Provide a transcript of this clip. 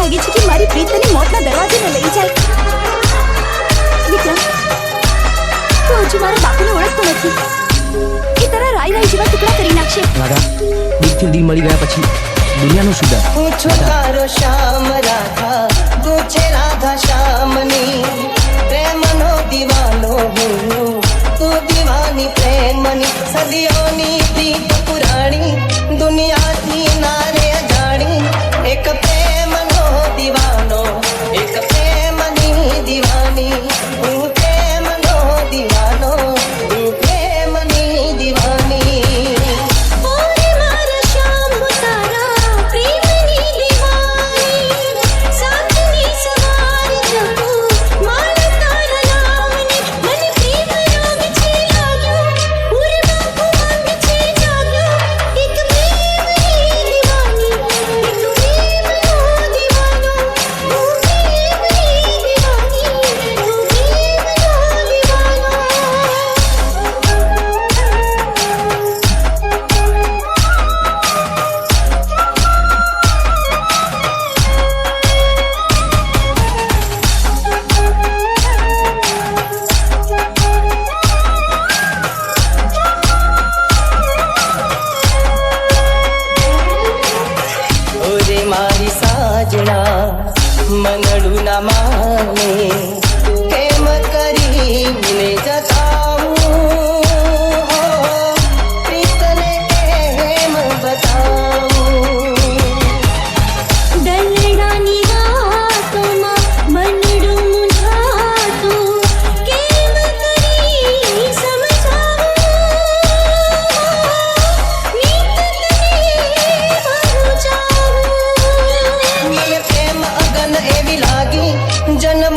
માંગે છે કે મારી પ્રીત તને મોતના દરવાજે ન લઈ જાય. વિક્રમ, તું હજુ મારા બાપુને ઓળખતો નથી. એ તારા રાય જેવા ટુકડા કરી નાખશે. રાધા, દિલથી દિલ મળી ગયા પછી દુનિયાનું શું ડર? હું છું તારો શ્યામ રાધા, તું છે રાધા શ્યામની. પ્રેમનો દીવાનો હું, તું દીવાની પ્રેમની. સદીઓની પ્રીત પુરાણી, દુનિયાથી નારે અજાણી. એક પ્રેમનો દીવાનો, એક પ્રેમની દીવાની. હું પ્રેમનો દીવાનો, હું પ્રેમની દીવાની. મારી સાજણા મંગળું ના માને, કેમ કરીને જતાવું પ્રીતને કેમ બતાવું. દલડાની રાતોમાં મનડું મૂંઝાતું, કેમ કરી સમજાવું મને પ્રેમ અગન એવી લાગી, જન્મ